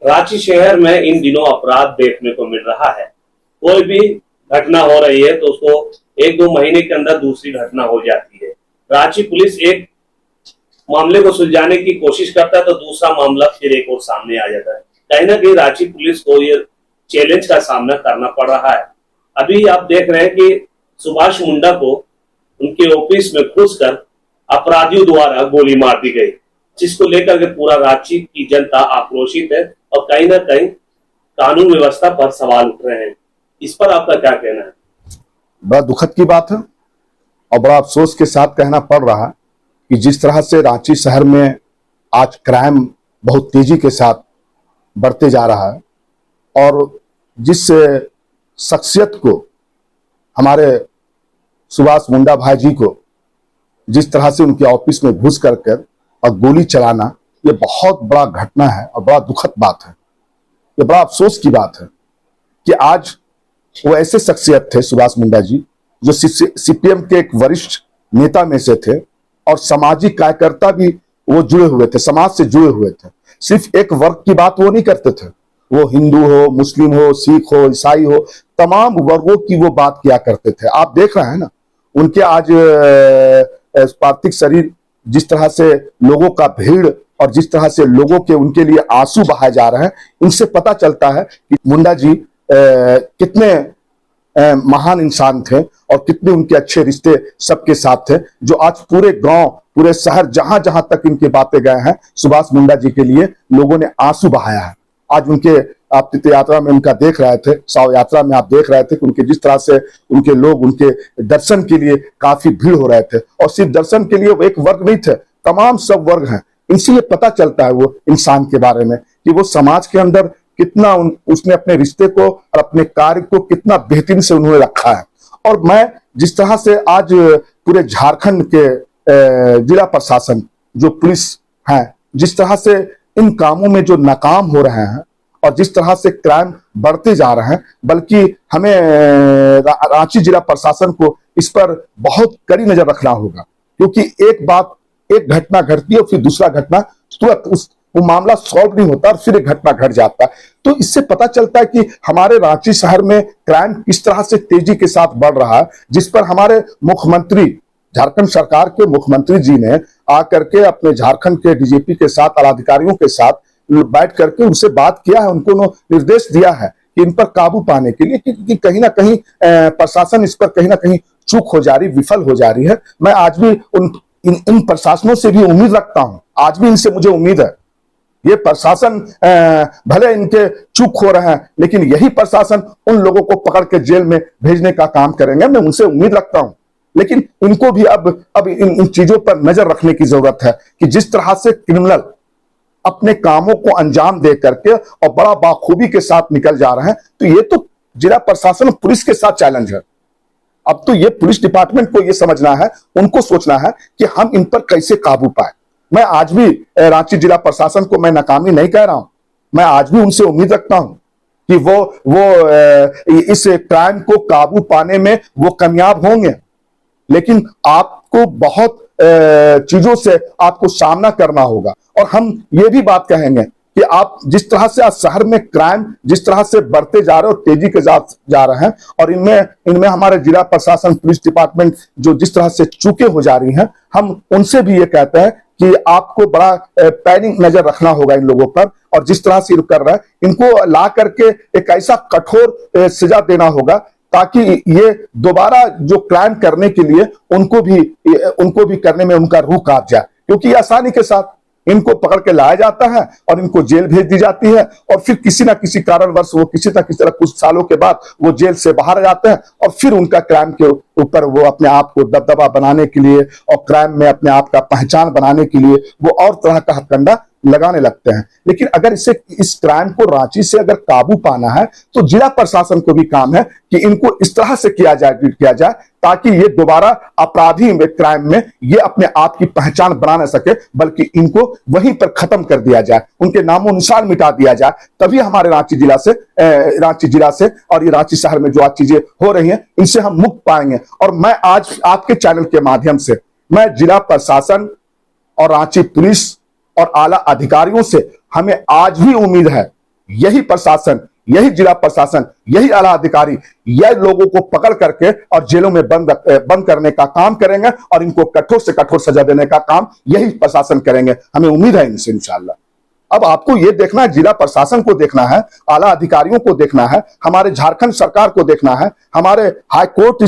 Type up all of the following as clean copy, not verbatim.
रांची शहर में इन दिनों अपराध देखने को मिल रहा है। कोई भी घटना हो रही है तो उसको 1-2 महीने के अंदर दूसरी घटना हो जाती है। रांची पुलिस एक मामले को सुलझाने की कोशिश करता है तो दूसरा मामला फिर एक और सामने आ जाता है। कहीं ना कहीं रांची पुलिस को ये चैलेंज का सामना करना पड़ रहा है। अभी आप देख रहे हैं कि सुभाष मुंडा को उनके ऑफिस में घुसकर अपराधियों द्वारा गोली मार दी गई, जिसको लेकर के पूरा रांची की जनता आक्रोशित है और कहीं ना कहीं कानून व्यवस्था पर सवाल उठ रहे हैं। इस पर आपका क्या कहना है? बड़ा दुखद की बात है और बड़ा अफसोस के साथ कहना पड़ रहा है कि जिस तरह से रांची शहर में आज क्राइम बहुत तेजी के साथ बढ़ते जा रहा है और जिस शख्सियत को हमारे सुभाष मुंडा भाई जी को जिस तरह से उनके ऑफिस में घुस कर और गोली चलाना, ये बहुत बड़ा घटना है और बड़ा दुखद बात है। ये बड़ा अफसोस की बात है कि आज वो ऐसे शख्सियत थे सुभाष मुंडा जी जो सीपीएम के एक वरिष्ठ नेता में से थे और सामाजिक कार्यकर्ता भी वो जुड़े हुए थे, समाज से जुड़े हुए थे। सिर्फ एक वर्ग की बात वो नहीं करते थे, वो हिंदू हो, मुस्लिम हो, सिख हो, ईसाई हो, तमाम वर्गों की वो बात किया करते थे। आप देख रहे हैं ना उनके आज पार्थिव शरीर, जिस तरह से लोगों का भीड़ और जिस तरह से लोगों के उनके लिए आंसू बहाए जा रहे हैं, इनसे पता चलता है कि मुंडा जी कितने महान इंसान थे और कितने उनके अच्छे रिश्ते सबके साथ थे, जो आज पूरे गांव, पूरे शहर, जहां जहां तक इनके बातें गए हैं, सुभाष मुंडा जी के लिए लोगों ने आंसू बहाया है। आज उनके आप तीर्थ यात्रा में उनका देख रहे थे, शव यात्रा में आप देख रहे थे कि उनके जिस तरह से उनके लोग उनके दर्शन के लिए काफी भीड़ हो रहे थे और सिर्फ दर्शन के लिए वो एक वर्ग नहीं थे, तमाम सब वर्ग हैं। इनसे ये पता चलता है वो इंसान के बारे में कि वो समाज के अंदर कितना उसने अपने रिश्ते को और अपने कार्य को कितना बेहतरीन से उन्होंने रखा है। और मैं जिस तरह से आज पूरे झारखंड के जिला प्रशासन जो पुलिस है, जिस तरह से इन कामों में जो नाकाम हो रहे हैं और जिस तरह से क्राइम बढ़ते जा रहे हैं, बल्कि हमें रांची जिला प्रशासन को इस पर बहुत कड़ी नजर रखना होगा, क्योंकि एक घटना घटती है और फिर दूसरा घटना तुरंत वो मामला सॉल्व नहीं होता और फिर एक घटना घट जाता है। तो इससे पता चलता है कि हमारे रांची शहर में क्राइम किस तरह से तेजी के साथ बढ़ रहा है, जिस पर हमारे मुख्यमंत्री, झारखंड सरकार के मुख्यमंत्री जी ने आकर के अपने झारखंड के डीजीपी के साथ और अधिकारियों के साथ बैठ करके उनसे बात किया है, उनको निर्देश दिया है कि इन पर काबू पाने के लिए, कि कहीं ना कहीं प्रशासन इस पर कहीं ना कहीं चूक हो जा रही, विफल हो जा रही है। मैं आज भी इन प्रशासनों से भी उम्मीद रखता हूं, आज भी इनसे मुझे उम्मीद है। ये प्रशासन भले इनके चूक हो रहे हैं, लेकिन यही प्रशासन उन लोगों को पकड़ के जेल में भेजने का काम करेंगे, मैं उनसे उम्मीद रखता हूं। लेकिन इनको भी अब इन चीजों पर नजर रखने की जरूरत है कि जिस तरह से क्रिमिनल अपने कामों को अंजाम दे करके और बड़ा बाखूबी के साथ निकल जा रहे हैं, तो ये तो जिला प्रशासन पुलिस के साथ चैलेंज है। अब तो ये पुलिस डिपार्टमेंट को ये समझना है, उनको सोचना है कि हम इन पर कैसे काबू पाए। मैं आज भी रांची जिला प्रशासन को मैं नाकामी नहीं कह रहा हूं, मैं आज भी उनसे उम्मीद रखता हूं कि वो इस क्राइम को काबू पाने में वो कामयाब होंगे। लेकिन आपको बहुत चीजों से आपको सामना करना होगा और हम ये भी बात कहेंगे कि आप जिस तरह से आज शहर में क्राइम जिस तरह से बढ़ते जा रहे और तेजी के साथ जा रहे हैं और इनमें हमारे जिला प्रशासन, पुलिस डिपार्टमेंट जो जिस तरह से चूके हो जा रही हैं, हम उनसे भी ये कहते हैं कि आपको बड़ा पैनिक नजर रखना होगा इन लोगों पर और जिस तरह से कर रहा है, इनको ला करके एक ऐसा कठोर सजा देना होगा ताकि ये दोबारा जो क्राइम करने के लिए उनको भी करने में उनका रूह कांप जाए, क्योंकि आसानी के साथ इनको पकड़ के लाया जाता है और इनको जेल भेज दी जाती है और फिर किसी ना किसी कारणवश वो किसी ना किसी तरह कुछ सालों के बाद वो जेल से बाहर आ जाते हैं और फिर उनका क्राइम के ऊपर वो अपने आप को दबदबा बनाने के लिए और क्राइम में अपने आप का पहचान बनाने के लिए वो और तरह का हथकंडा लगाने लगते हैं। लेकिन अगर इस क्राइम को रांची से अगर काबू पाना है तो जिला प्रशासन को भी काम है कि इनको इस तरह से किया जाए ताकि ये दोबारा अपराधी में क्राइम में ये अपने आप की पहचान बना न सके, बल्कि इनको वहीं पर खत्म कर दिया जाए, उनके नामो निशान मिटा दिया जाए। तभी हमारे रांची जिला से और ये रांची शहर में जो आज चीजें हो रही हैं इनसे हम मुक्त पाएंगे। और मैं आज आपके चैनल के माध्यम से मैं जिला प्रशासन और रांची पुलिस और आला अधिकारियों से हमें आज भी उम्मीद है यही प्रशासन, यही जिला प्रशासन, यही आला अधिकारी यह लोगों को पकड़ करके और जेलों में बंद करने का काम करेंगे और इनको कठोर से कठोर सजा देने का काम यही प्रशासन करेंगे। हमें उम्मीद है इनसे इंशाअल्लाह। अब आपको ये देखना है, जिला प्रशासन को देखना है, आला अधिकारियों को देखना है, हमारे झारखंड सरकार को देखना है, हमारे हाई कोर्ट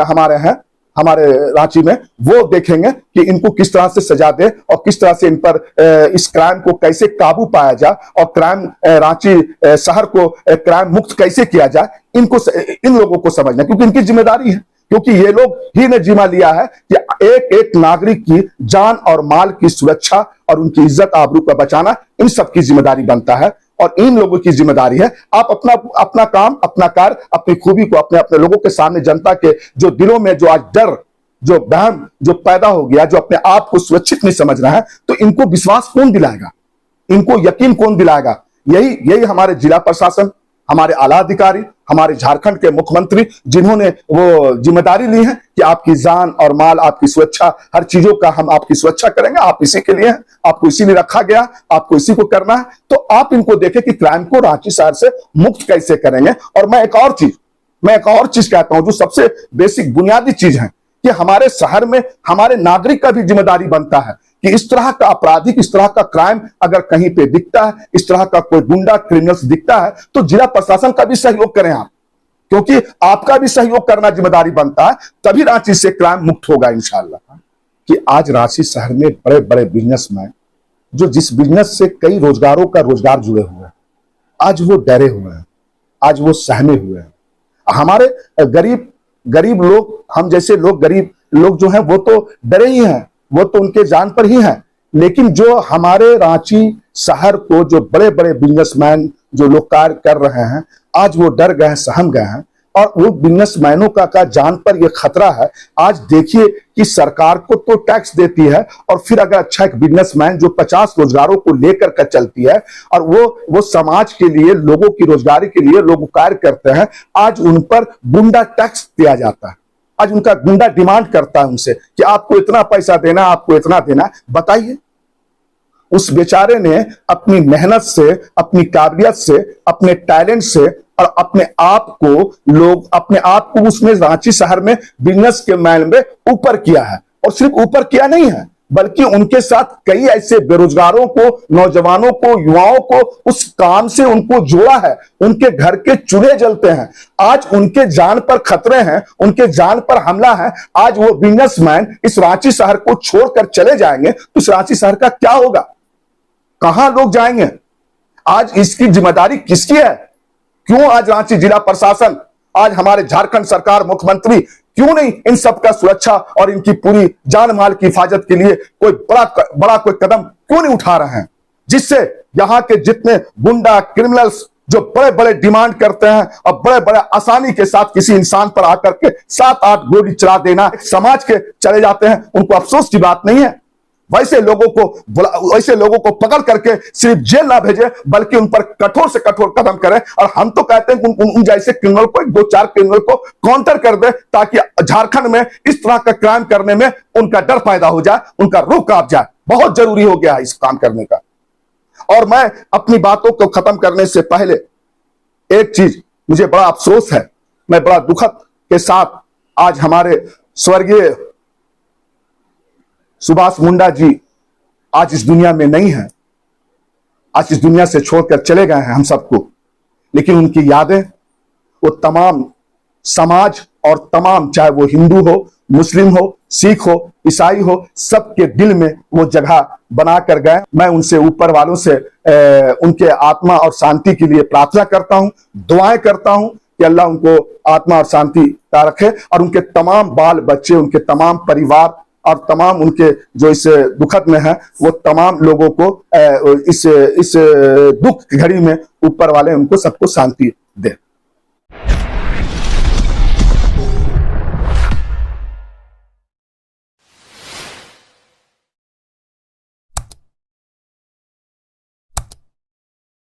हमारे हैं हमारे रांची में, वो देखेंगे कि इनको किस तरह से सजा दे और किस तरह से इन पर इस क्राइम को कैसे काबू पाया जाए और क्राइम रांची शहर को क्राइम मुक्त कैसे किया जाए। इन लोगों को समझना, क्योंकि इनकी जिम्मेदारी है, क्योंकि ये लोग ही ने जिम्मा लिया है कि एक एक नागरिक की जान और माल की सुरक्षा और उनकी इज्जत आबरू का बचाना इन सबकी जिम्मेदारी बनता है। और इन लोगों की जिम्मेदारी है आप अपना काम, अपना कार्य, अपनी खूबी को अपने लोगों के सामने, जनता के जो दिलों में जो आज डर, जो वहम जो पैदा हो गया, जो अपने आप को सुरक्षित नहीं समझ रहा है, तो इनको विश्वास कौन दिलाएगा, इनको यकीन कौन दिलाएगा। यही हमारे जिला प्रशासन, हमारे आला अधिकारी, हमारे झारखंड के मुख्यमंत्री, जिन्होंने वो जिम्मेदारी ली है कि आपकी जान और माल, आपकी सुरक्षा, हर चीजों का हम आपकी सुरक्षा करेंगे। आप इसी के लिए हैं, आपको इसीलिए रखा गया, आपको इसी को करना है। तो आप इनको देखें कि क्राइम को रांची शहर से मुक्त कैसे करेंगे। और मैं एक और चीज कहता हूं जो सबसे बेसिक बुनियादी चीज है कि हमारे शहर में हमारे नागरिक का भी जिम्मेदारी बनता है कि इस तरह का आपराधिक, इस तरह का क्राइम अगर कहीं पे दिखता है, इस तरह का कोई गुंडा क्रिमिनल्स दिखता है, तो जिला प्रशासन का भी सहयोग करें आप, क्योंकि आपका भी सहयोग करना जिम्मेदारी बनता है। तभी रांची से क्राइम मुक्त होगा इंशाअल्लाह। कि आज रांची शहर में बड़े बड़े बिजनेसमैन, जो जिस बिजनेस से कई रोजगारों का रोजगार जुड़े हुए हैं, आज वो डरे हुए हैं, आज वो सहमे हुए हैं। हमारे गरीब लोग, हम जैसे लोग, गरीब लोग जो हैं वो तो डरे ही हैं, वो तो उनके जान पर ही हैं। लेकिन जो हमारे रांची शहर को जो बड़े बड़े बिजनेसमैन जो लोग कार्य कर रहे हैं, आज वो डर गए हैं, सहम गए हैं। और वो बिजनेसमैनों का जान पर ये खतरा है। आज देखिए कि सरकार को तो टैक्स देती है, और फिर अगर अच्छा एक बिजनेसमैन जो 50 रोजगारों को लेकर कर चलती है और वो समाज के लिए, लोगों की रोजगारी के लिए लोग कार्य करते हैं, आज उन पर गुंडा टैक्स दिया जाता है। आज उनका गुंडा डिमांड करता है उनसे कि आपको इतना पैसा देना, आपको इतना देना। बताइए, उस बेचारे ने अपनी मेहनत से, अपनी काबिलियत से, अपने टैलेंट से और अपने आप को उसने रांची शहर में बिजनेस के मैन में ऊपर किया है। और सिर्फ ऊपर किया नहीं है, बल्कि उनके साथ कई ऐसे बेरोजगारों को, नौजवानों को, युवाओं को उस काम से उनको जोड़ा है। उनके घर के चूल्हे जलते हैं, आज उनके जान पर खतरे हैं, उनके जान पर हमला है। आज वो बिजनेसमैन इस रांची शहर को छोड़कर चले जाएंगे तो इस रांची शहर का क्या होगा, कहां लोग जाएंगे। आज इसकी जिम्मेदारी किसकी है? क्यों आज रांची जिला प्रशासन, आज हमारे झारखंड सरकार, मुख्यमंत्री क्यों नहीं इन सब का सुरक्षा और इनकी पूरी जान माल की हिफाजत के लिए कोई बड़ा कोई कदम क्यों नहीं उठा रहे हैं, जिससे यहाँ के जितने गुंडा क्रिमिनल्स जो बड़े बड़े डिमांड करते हैं और बड़े बड़े आसानी के साथ किसी इंसान पर आकर के 7-8 गोली चला देना समाज के चले जाते हैं, उनको अफसोस की बात नहीं है। वैसे लोगों को पकड़ करके सिर्फ जेल ना भेजे, बल्कि उन पर कठोर से कठोर कदम करें। और हम तो कहते हैं कि उन जैसे क्रिमिनल को, 2-4 क्रिमिनल को काउंटर कर दे, ताकि झारखंड में इस तरह का क्राइम करने में उनका डर पैदा हो जाए, उनका रूह कांप जाए। बहुत जरूरी हो गया है इस काम करने का। और मैं अपनी बातों को खत्म करने से पहले एक चीज, मुझे बड़ा अफसोस है, मैं बड़ा दुखद के साथ आज हमारे स्वर्गीय सुभाष मुंडा जी आज इस दुनिया में नहीं है, आज इस दुनिया से छोड़कर चले गए हैं हम सबको। लेकिन उनकी यादें वो तमाम समाज और तमाम, चाहे वो हिंदू हो, मुस्लिम हो, सिख हो, ईसाई हो, सबके दिल में वो जगह बना कर गए। मैं उनसे, ऊपर वालों से उनके आत्मा और शांति के लिए प्रार्थना करता हूं, दुआएं करता हूं कि अल्लाह उनको आत्मा और शांति का रखे, और उनके तमाम बाल बच्चे, उनके तमाम परिवार और तमाम उनके जो इस दुखद में है, वो तमाम लोगों को इस दुख घड़ी में ऊपर वाले उनको सबको शांति दे।